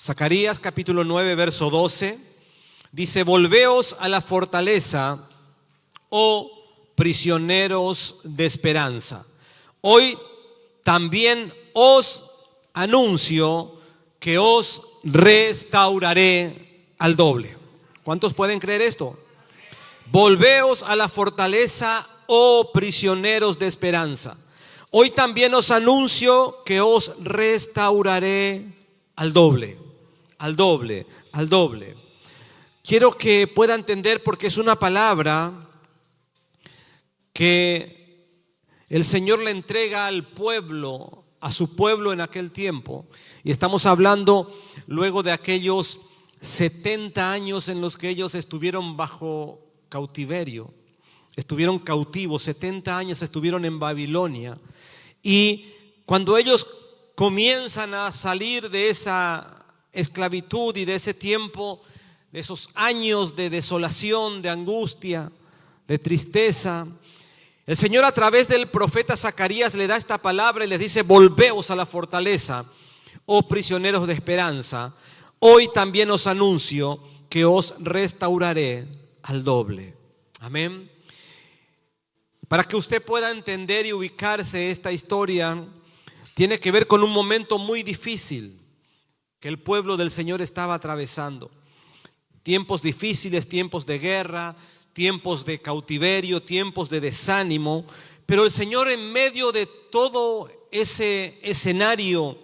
Zacarías capítulo 9, verso 12, dice: volveos a la fortaleza, oh prisioneros de esperanza. Hoy también os anuncio que os restauraré al doble. ¿Cuántos pueden creer esto? Volveos a la fortaleza, oh prisioneros de esperanza. Hoy también os anuncio que os restauraré al doble, al doble, al doble. Quiero que pueda entender, porque es una palabra que el Señor le entrega al pueblo, a su pueblo en aquel tiempo. Y estamos hablando luego de aquellos 70 años en los que ellos estuvieron bajo cautiverio. Estuvieron cautivos, 70 años estuvieron en Babilonia. Y cuando ellos comienzan a salir de esa esclavitud y de ese tiempo, de esos años de desolación, de angustia, de tristeza, el Señor a través del profeta Zacarías le da esta palabra y les dice: volveos a la fortaleza, oh prisioneros de esperanza. Hoy también os anuncio que os restauraré al doble. Amén. Para que usted pueda entender y ubicarse, esta historia tiene que ver con un momento muy difícil que el pueblo del Señor estaba atravesando. Tiempos difíciles, tiempos de guerra, tiempos de cautiverio, tiempos de desánimo. Pero el Señor, en medio de todo ese escenario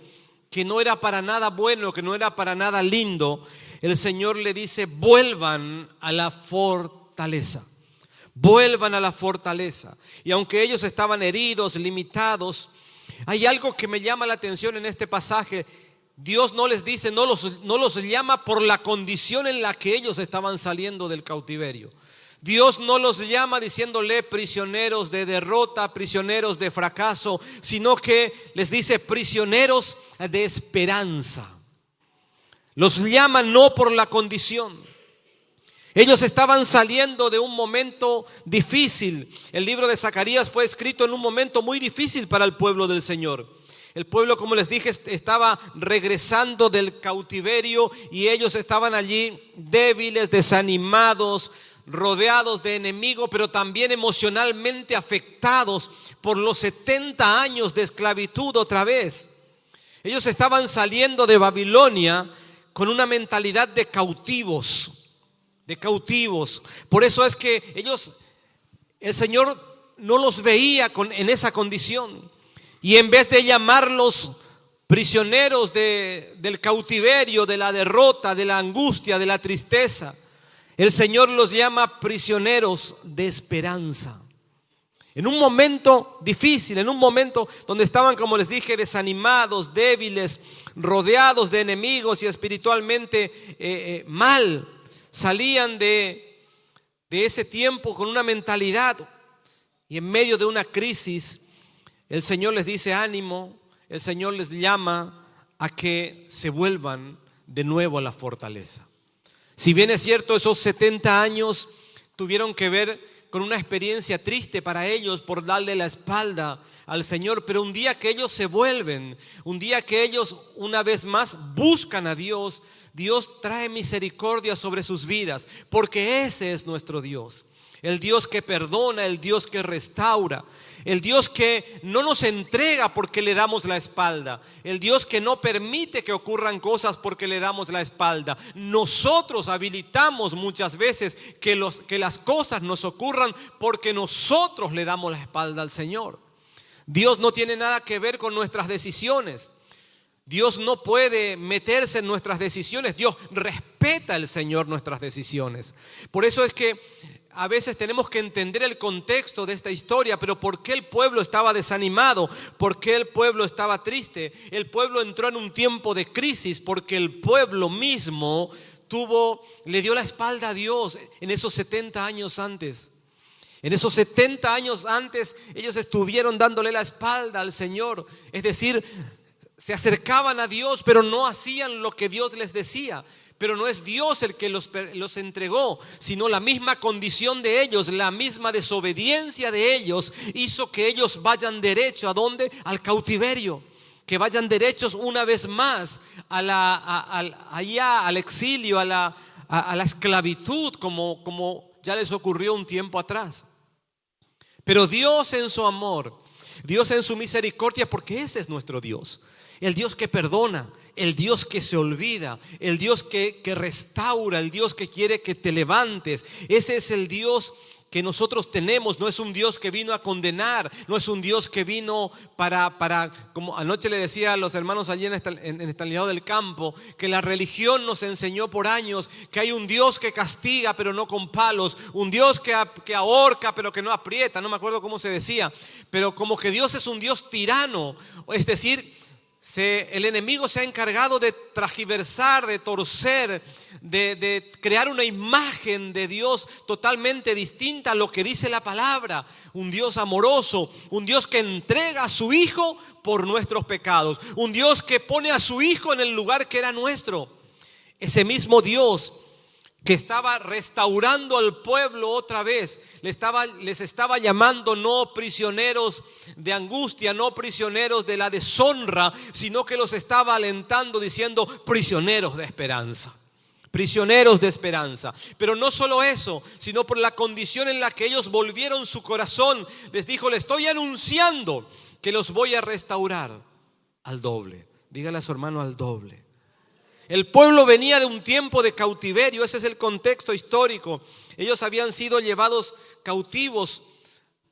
que no era para nada bueno, que no era para nada lindo, el Señor le dice: vuelvan a la fortaleza. Vuelvan a la fortaleza. Y aunque ellos estaban heridos, limitados, hay algo que me llama la atención en este pasaje. Dios no les dice, no los llama por la condición en la que ellos estaban saliendo del cautiverio. Dios no los llama diciéndole prisioneros de derrota, prisioneros de fracaso, sino que les dice prisioneros de esperanza. Los llama no por la condición. Ellos estaban saliendo de un momento difícil. El libro de Zacarías fue escrito en un momento muy difícil para el pueblo del Señor. El pueblo, como les dije, estaba regresando del cautiverio y ellos estaban allí débiles, desanimados, rodeados de enemigos, pero también emocionalmente afectados por los 70 años de esclavitud otra vez. Ellos estaban saliendo de Babilonia con una mentalidad de cautivos. Por eso es que el Señor no los veía en esa condición. Y en vez de llamarlos prisioneros del cautiverio, de la derrota, de la angustia, de la tristeza, el Señor los llama prisioneros de esperanza. En un momento difícil, en un momento donde estaban, como les dije, desanimados, débiles, rodeados de enemigos y espiritualmente mal, salían de ese tiempo con una mentalidad, y en medio de una crisis el Señor les dice: ánimo. El Señor les llama a que se vuelvan de nuevo a la fortaleza. Si bien es cierto, esos 70 años tuvieron que ver con una experiencia triste para ellos por darle la espalda al Señor, pero un día que ellos se vuelven, un día que ellos una vez más buscan a Dios, Dios trae misericordia sobre sus vidas, porque ese es nuestro Dios. El Dios que perdona, el Dios que restaura, el Dios que no nos entrega porque le damos la espalda, el Dios que no permite que ocurran cosas porque le damos la espalda. Nosotros habilitamos muchas veces que las cosas nos ocurran porque nosotros le damos la espalda al Señor. Dios no tiene nada que ver con nuestras decisiones. Dios no puede meterse en nuestras decisiones. Dios respeta, el Señor, nuestras decisiones. Por eso es que a veces tenemos que entender el contexto de esta historia. Pero ¿por qué el pueblo estaba desanimado? ¿Por qué el pueblo estaba triste? El pueblo entró en un tiempo de crisis porque el pueblo mismo le dio la espalda a Dios en esos 70 años antes. En esos 70 años antes ellos estuvieron dándole la espalda al Señor. Es decir, se acercaban a Dios, pero no hacían lo que Dios les decía. Pero no es Dios el que los entregó, sino la misma condición de ellos, la misma desobediencia de ellos hizo que ellos vayan derecho ¿a dónde? Al cautiverio. que vayan derechos una vez más allá al exilio, a la esclavitud, como ya les ocurrió un tiempo atrás. Pero Dios en su amor, Dios en su misericordia, porque ese es nuestro Dios, el Dios que perdona, el Dios que se olvida, el Dios que restaura, el Dios que quiere que te levantes. Ese es el Dios que nosotros tenemos. No es un Dios que vino a condenar, no es un Dios que vino para como anoche le decía a los hermanos allí en Estalidad del Campo, que la religión nos enseñó por años que hay un Dios que castiga pero no con palos, un Dios que ahorca pero que no aprieta, no me acuerdo cómo se decía, pero como que Dios es un Dios tirano, es decir, el enemigo se ha encargado de transgiversar, de torcer, de crear una imagen de Dios totalmente distinta a lo que dice la palabra. Un Dios amoroso, un Dios que entrega a su Hijo por nuestros pecados, un Dios que pone a su Hijo en el lugar que era nuestro. Ese mismo Dios que estaba restaurando al pueblo otra vez, les estaba llamando no prisioneros de angustia, no prisioneros de la deshonra, sino que los estaba alentando diciendo prisioneros de esperanza. Prisioneros de esperanza. Pero no solo eso, sino por la condición en la que ellos volvieron su corazón, les dijo: le estoy anunciando que los voy a restaurar al doble. Dígale a su hermano: al doble. El pueblo venía de un tiempo de cautiverio, ese es el contexto histórico. Ellos habían sido llevados cautivos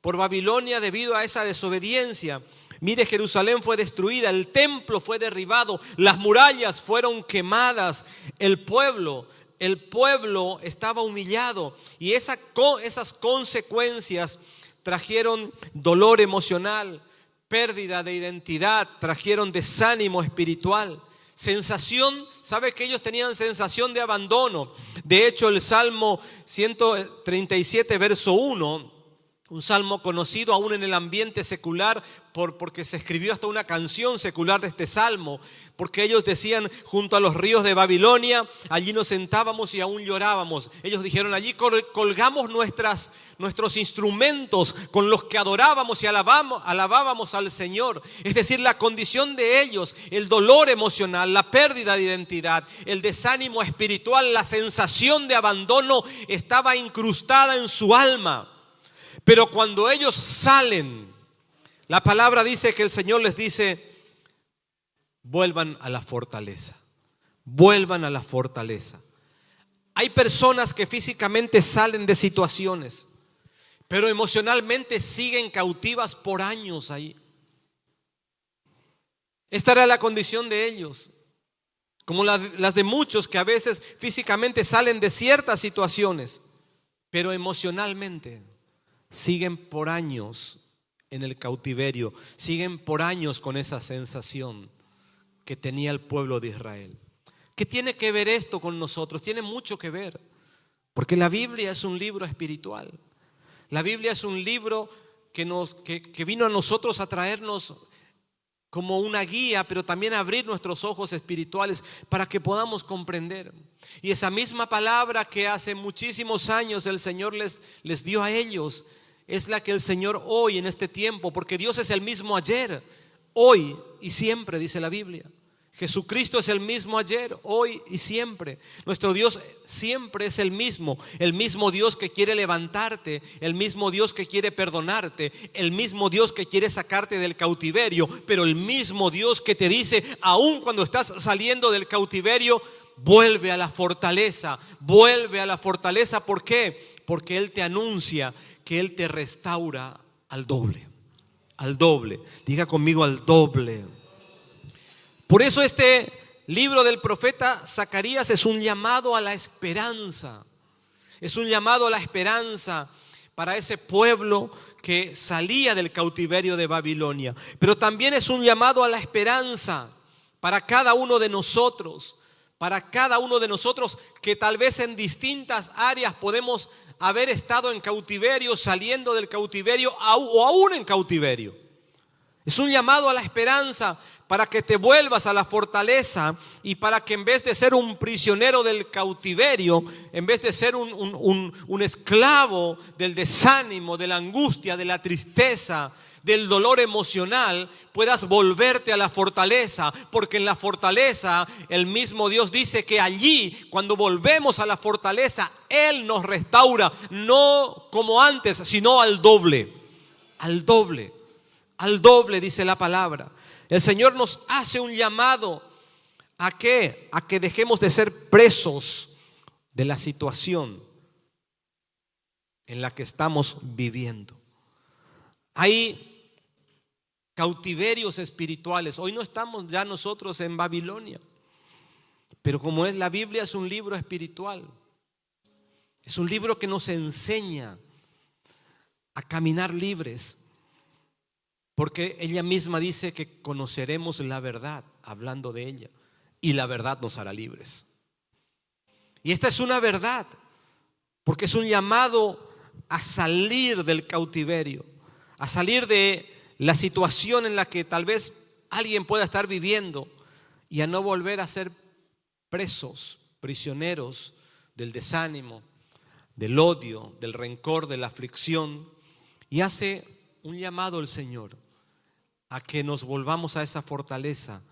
por Babilonia debido a esa desobediencia. Mire, Jerusalén fue destruida, el templo fue derribado, las murallas fueron quemadas, el pueblo estaba humillado, y esas consecuencias trajeron dolor emocional, pérdida de identidad, trajeron desánimo espiritual. Sensación, ¿sabe que ellos tenían sensación de abandono? De hecho, el Salmo 137, verso 1, un salmo conocido aún en el ambiente secular, porque se escribió hasta una canción secular de este salmo, porque ellos decían: junto a los ríos de Babilonia, allí nos sentábamos y aún llorábamos. Ellos dijeron: allí colgamos nuestros instrumentos con los que adorábamos y alabábamos al Señor. Es decir, la condición de ellos, el dolor emocional, la pérdida de identidad, el desánimo espiritual, la sensación de abandono estaba incrustada en su alma. Pero cuando ellos salen, la palabra dice que el Señor les dice: vuelvan a la fortaleza, vuelvan a la fortaleza. Hay personas que físicamente salen de situaciones, pero emocionalmente siguen cautivas por años ahí. Esta era la condición de ellos, como las de muchos que a veces físicamente salen de ciertas situaciones, pero emocionalmente siguen por años en el cautiverio, siguen por años con esa sensación que tenía el pueblo de Israel. ¿Qué tiene que ver esto con nosotros? Tiene mucho que ver, porque la Biblia es un libro espiritual. La Biblia es un libro que vino a nosotros a traernos como una guía, pero también a abrir nuestros ojos espirituales para que podamos comprender. Y esa misma palabra que hace muchísimos años el Señor les dio a ellos, es la que el Señor hoy en este tiempo, porque Dios es el mismo ayer, hoy y siempre, dice la Biblia. Jesucristo es el mismo ayer, hoy y siempre. Nuestro Dios siempre es el mismo Dios que quiere levantarte, el mismo Dios que quiere perdonarte, el mismo Dios que quiere sacarte del cautiverio, pero el mismo Dios que te dice, aun cuando estás saliendo del cautiverio, vuelve a la fortaleza, vuelve a la fortaleza. ¿Por qué? Porque Él te anuncia que Él te restaura al doble. Al doble. Diga conmigo: al doble. Por eso este libro del profeta Zacarías es un llamado a la esperanza. Es un llamado a la esperanza para ese pueblo que salía del cautiverio de Babilonia. Pero también es un llamado a la esperanza para cada uno de nosotros. Para cada uno de nosotros que tal vez en distintas áreas podemos haber estado en cautiverio, saliendo del cautiverio o aún en cautiverio. Es un llamado a la esperanza para que te vuelvas a la fortaleza y para que en vez de ser un prisionero del cautiverio, en vez de ser un esclavo del desánimo, de la angustia, de la tristeza, del dolor emocional, puedas volverte a la fortaleza, porque en la fortaleza el mismo Dios dice que allí, cuando volvemos a la fortaleza, Él nos restaura, no como antes, sino al doble, al doble, al doble, dice la palabra. El Señor nos hace un llamado ¿a qué? A que dejemos de ser presos de la situación en la que estamos viviendo. Hay cautiverios espirituales. Hoy no estamos ya nosotros en Babilonia, pero como es la Biblia, es un libro espiritual. Es un libro que nos enseña a caminar libres, porque ella misma dice que conoceremos la verdad, hablando de ella, y la verdad nos hará libres. Y esta es una verdad, porque es un llamado a salir del cautiverio, a salir de la situación en la que tal vez alguien pueda estar viviendo, y a no volver a ser presos, prisioneros del desánimo, del odio, del rencor, de la aflicción. Y hace un llamado el Señor a que nos volvamos a esa fortaleza,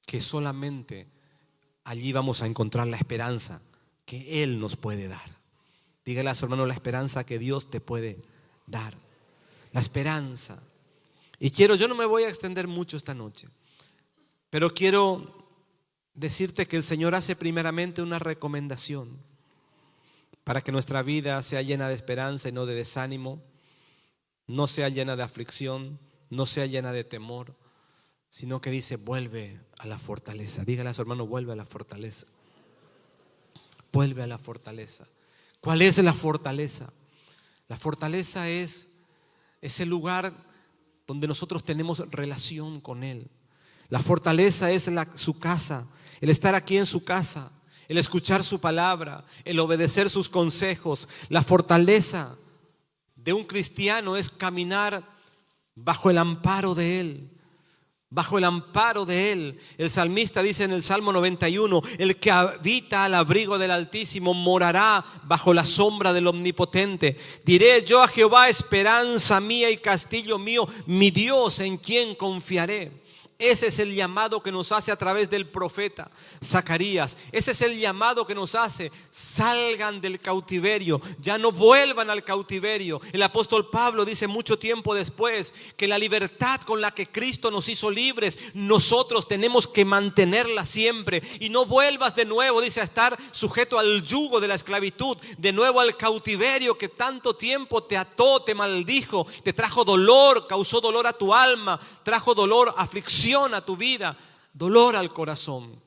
que solamente allí vamos a encontrar la esperanza que Él nos puede dar. Dígale a su hermano: la esperanza que Dios te puede dar. La esperanza. Y yo no me voy a extender mucho esta noche, pero quiero decirte que el Señor hace primeramente una recomendación para que nuestra vida sea llena de esperanza y no de desánimo, no sea llena de aflicción, no sea llena de temor, sino que dice: vuelve a la fortaleza. Dígale a su hermano: vuelve a la fortaleza. Vuelve a la fortaleza. ¿Cuál es la fortaleza? La fortaleza es ese lugar donde nosotros tenemos relación con Él. La fortaleza es su casa, el estar aquí en su casa, el escuchar su palabra, el obedecer sus consejos. La fortaleza de un cristiano es caminar bajo el amparo de Él. Bajo el amparo de Él. El salmista dice en el Salmo 91: el que habita al abrigo del Altísimo morará bajo la sombra del Omnipotente. Diré yo a Jehová: esperanza mía y castillo mío, mi Dios en quien confiaré. Ese es el llamado que nos hace a través del profeta Zacarías. Ese es el llamado que nos hace: salgan del cautiverio, ya no vuelvan al cautiverio. El apóstol Pablo dice mucho tiempo después que la libertad con la que Cristo nos hizo libres, nosotros tenemos que mantenerla siempre. Y no vuelvas de nuevo, dice, a estar sujeto al yugo de la esclavitud, de nuevo al cautiverio que tanto tiempo te ató, te maldijo, te trajo dolor, causó dolor a tu alma, trajo dolor, aflicción a tu vida, dolor al corazón.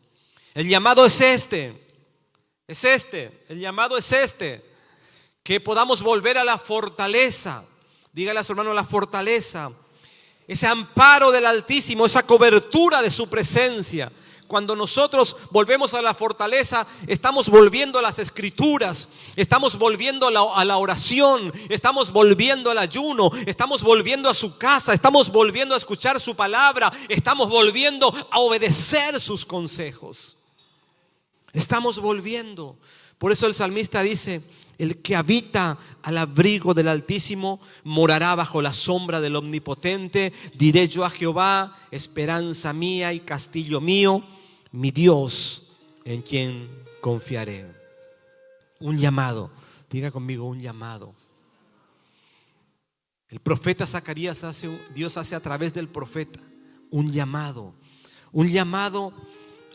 El llamado es el llamado es que podamos volver a la fortaleza. Dígale a su hermano: la fortaleza, ese amparo del Altísimo, esa cobertura de su presencia. Cuando nosotros volvemos a la fortaleza, estamos volviendo a las escrituras, estamos volviendo a la oración, estamos volviendo al ayuno, estamos volviendo a su casa, estamos volviendo a escuchar su palabra, estamos volviendo a obedecer sus consejos. Estamos volviendo. Por eso el salmista dice: el que habita al abrigo del Altísimo morará bajo la sombra del Omnipotente. Diré yo a Jehová: esperanza mía y castillo mío, mi Dios en quien confiaré. Un llamado. Diga conmigo: un llamado. El profeta Zacarías Dios hace a través del profeta un llamado. Un llamado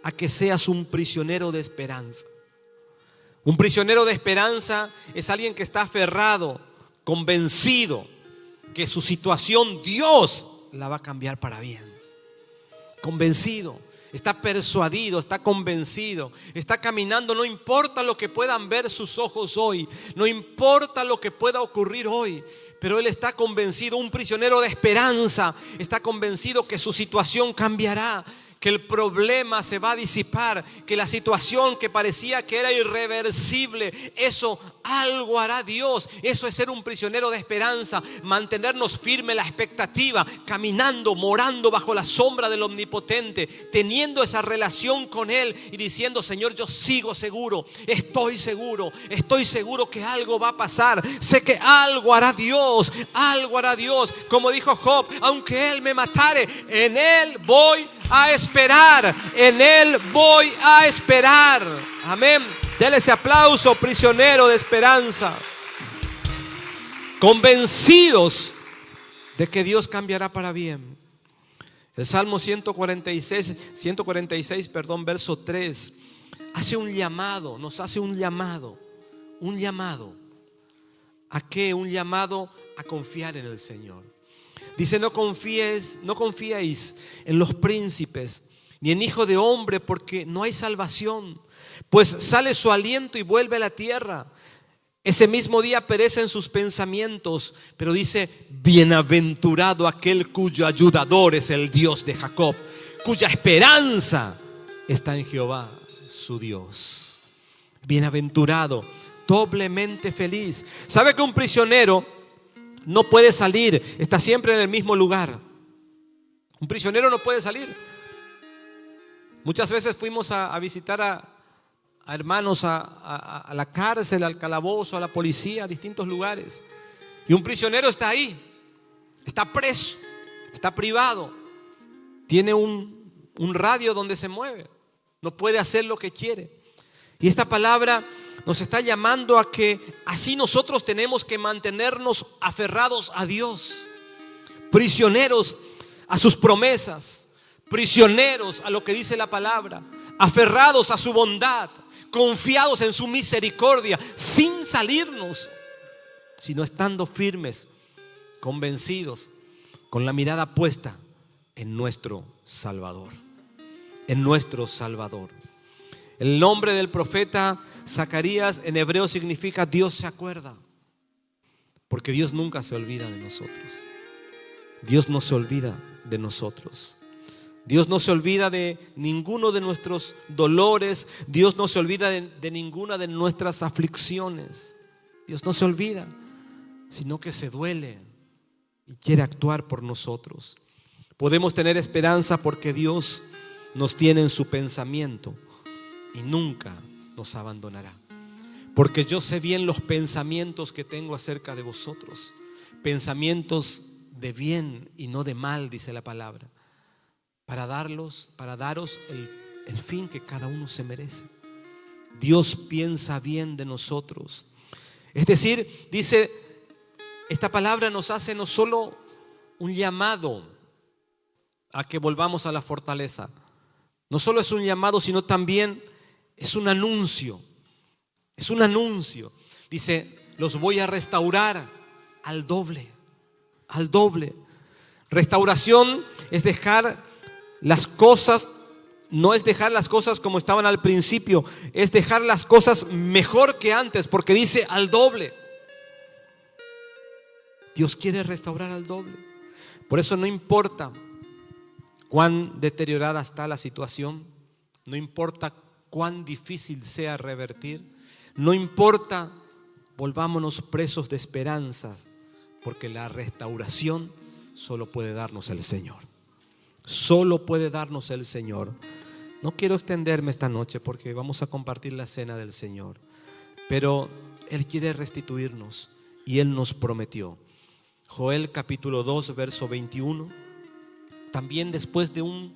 a que seas un prisionero de esperanza. Un prisionero de esperanza es alguien que está aferrado, convencido que su situación Dios la va a cambiar para bien. Convencido, está persuadido, está convencido, está caminando. No importa lo que puedan ver sus ojos hoy, no importa lo que pueda ocurrir hoy, pero él está convencido. Un prisionero de esperanza está convencido que su situación cambiará, que el problema se va a disipar, que la situación que parecía que era irreversible, eso algo hará Dios. Eso es ser un prisionero de esperanza, mantenernos firme la expectativa, caminando, morando bajo la sombra del Omnipotente, teniendo esa relación con Él y diciendo: Señor, yo sigo seguro, estoy seguro que algo va a pasar. Sé que algo hará Dios, algo hará Dios. Como dijo Job: aunque Él me matare, en Él voy a esperar, en Él voy a esperar. Amén. Dele ese aplauso, prisionero de esperanza, convencidos de que Dios cambiará para bien. El Salmo 146, verso 3, hace un llamado, nos hace un llamado. ¿A qué? Un llamado a confiar en el Señor. Dice: no confiéis en los príncipes, ni en hijo de hombre, porque no hay salvación. Pues sale su aliento y vuelve a la tierra. Ese mismo día perecen sus pensamientos. Pero dice: bienaventurado aquel cuyo ayudador es el Dios de Jacob, cuya esperanza está en Jehová su Dios. Bienaventurado, doblemente feliz. ¿Sabe que un prisionero no puede salir? Está siempre en el mismo lugar. Un prisionero no puede salir. Muchas veces fuimos a visitar a hermanos a la cárcel, al calabozo, a la policía, a distintos lugares. Y un prisionero está ahí, está preso, está privado, tiene un radio donde se mueve, no puede hacer lo que quiere. Y esta palabra nos está llamando a que así nosotros tenemos que mantenernos aferrados a Dios, prisioneros a sus promesas, prisioneros a lo que dice la palabra, aferrados a su bondad, confiados en su misericordia, sin salirnos, sino estando firmes, convencidos, con la mirada puesta en nuestro Salvador. En nuestro Salvador. El nombre del profeta Zacarías en hebreo significa Dios se acuerda, porque Dios nunca se olvida de nosotros. Dios no se olvida de nosotros. Dios no se olvida de ninguno de nuestros dolores. Dios no se olvida de ninguna de nuestras aflicciones. Dios no se olvida, sino que se duele y quiere actuar por nosotros. Podemos tener esperanza porque Dios nos tiene en su pensamiento y nunca nos abandonará. Porque yo sé bien los pensamientos que tengo acerca de vosotros, pensamientos de bien y no de mal, dice la palabra, para daros el fin que cada uno se merece. Dios piensa bien de nosotros. Es decir, dice, esta palabra nos hace no solo un llamado a que volvamos a la fortaleza. No solo es un llamado, sino también es un anuncio. Es un anuncio. Dice: los voy a restaurar al doble. Al doble. Restauración es dejar las cosas, no es dejar las cosas como estaban al principio, es dejar las cosas mejor que antes, porque dice al doble. Dios quiere restaurar al doble. Por eso no importa cuán deteriorada está la situación, no importa cuán difícil sea revertir, no importa, volvámonos presos de esperanzas, porque la restauración solo puede darnos el Señor. Solo puede darnos el Señor. No quiero extenderme esta noche porque vamos a compartir la cena del Señor, pero Él quiere restituirnos y Él nos prometió. Joel capítulo 2 verso 21. También después de un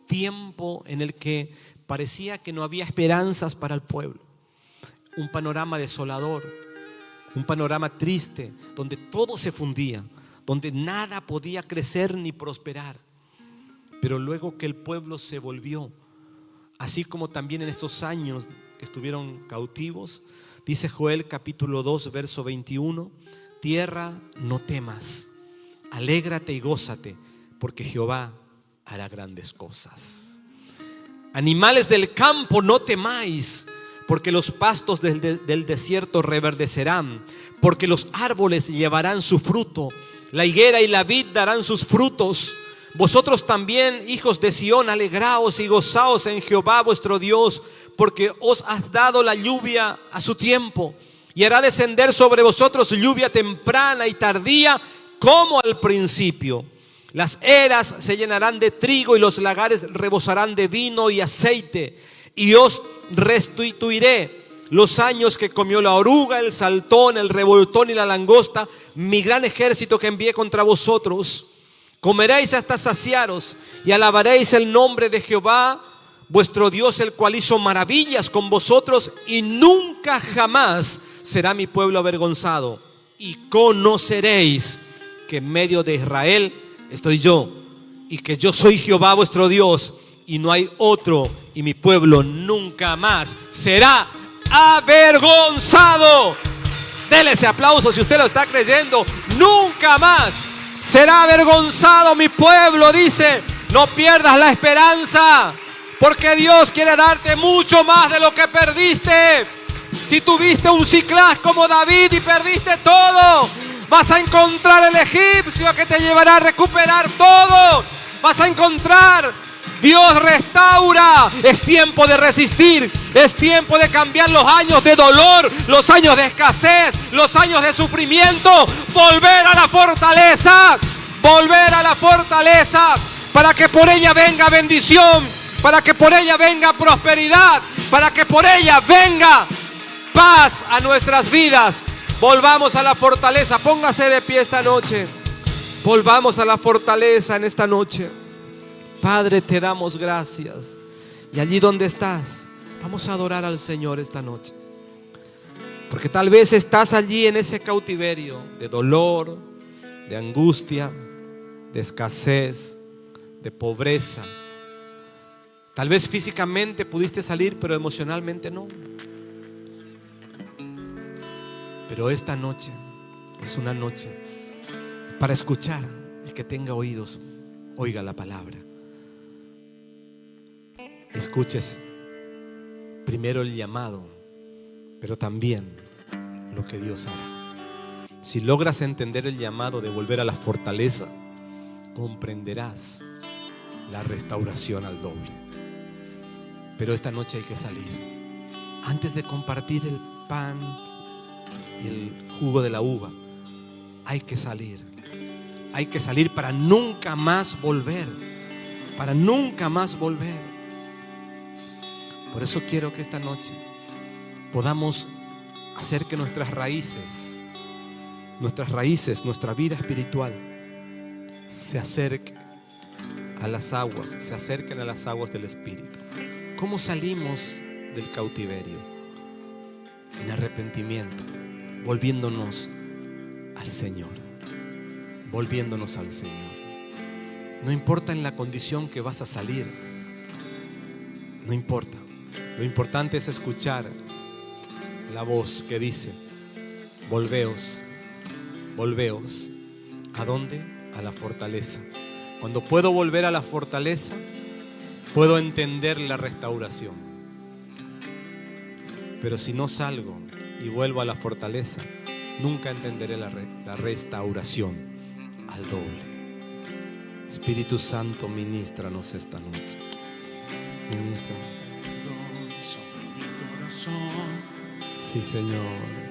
tiempo en el que parecía que no había esperanzas para el pueblo, un panorama desolador, un panorama triste, donde todo se fundía, donde nada podía crecer ni prosperar. Pero luego que el pueblo se volvió, así como también en estos años que estuvieron cautivos, dice Joel capítulo 2 verso 21: tierra, no temas, alégrate y gózate, porque Jehová hará grandes cosas. Animales del campo, no temáis, porque los pastos del desierto reverdecerán, porque los árboles llevarán su fruto, la higuera y la vid darán sus frutos, Vosotros también, hijos de Sión, alegraos y gozaos en Jehová vuestro Dios, porque os has dado la lluvia a su tiempo, y hará descender sobre vosotros lluvia temprana y tardía, como al principio. Las eras se llenarán de trigo y los lagares rebosarán de vino y aceite, y os restituiré los años que comió la oruga, el saltón, el revoltón y la langosta, mi gran ejército que envié contra vosotros. Comeréis hasta saciaros y alabaréis el nombre de Jehová vuestro Dios, el cual hizo maravillas con vosotros, y nunca jamás será mi pueblo avergonzado. Y conoceréis que en medio de Israel estoy yo, y que yo soy Jehová vuestro Dios, y no hay otro, y mi pueblo nunca más será avergonzado. Dele ese aplauso si usted lo está creyendo. Nunca más será avergonzado mi pueblo, dice. No pierdas la esperanza, porque Dios quiere darte mucho más de lo que perdiste. Si tuviste un Siclag como David y perdiste todo, vas a encontrar el egipcio que te llevará a recuperar todo. Vas a encontrar. Dios restaura. Es tiempo de resistir. Es tiempo de cambiar los años de dolor, los años de escasez, los años de sufrimiento. Volver a la fortaleza. Volver a la fortaleza, para que por ella venga bendición, para que por ella venga prosperidad, para que por ella venga paz a nuestras vidas. Volvamos a la fortaleza. Póngase de pie esta noche. Volvamos a la fortaleza en esta noche. Padre, te damos gracias. Y allí donde estás, vamos a adorar al Señor esta noche. Porque tal vez estás allí en ese cautiverio de dolor, de angustia, de escasez, de pobreza. Tal vez físicamente pudiste salir, pero emocionalmente no. Pero esta noche es una noche para escuchar. El que tenga oídos, oiga la palabra. Escuches primero el llamado, pero también lo que Dios hará. Si logras entender el llamado de volver a la fortaleza, comprenderás la restauración al doble. Pero esta noche hay que salir. Antes de compartir el pan y el jugo de la uva, hay que salir. Hay que salir para nunca más volver. Para nunca más volver. Por eso quiero que esta noche podamos hacer que nuestras raíces, nuestra vida espiritual se acerquen a las aguas, se acerquen a las aguas del Espíritu. ¿Cómo salimos del cautiverio? En arrepentimiento, volviéndonos al Señor. Volviéndonos al Señor. No importa en la condición que vas a salir. No importa. Lo importante es escuchar la voz que dice: volveos, volveos. ¿A dónde? A la fortaleza. Cuando puedo volver a la fortaleza, puedo entender la restauración. Pero si no salgo y vuelvo a la fortaleza, nunca entenderé la restauración al doble. Espíritu Santo, ministranos esta noche. Ministra. Sí, Señor.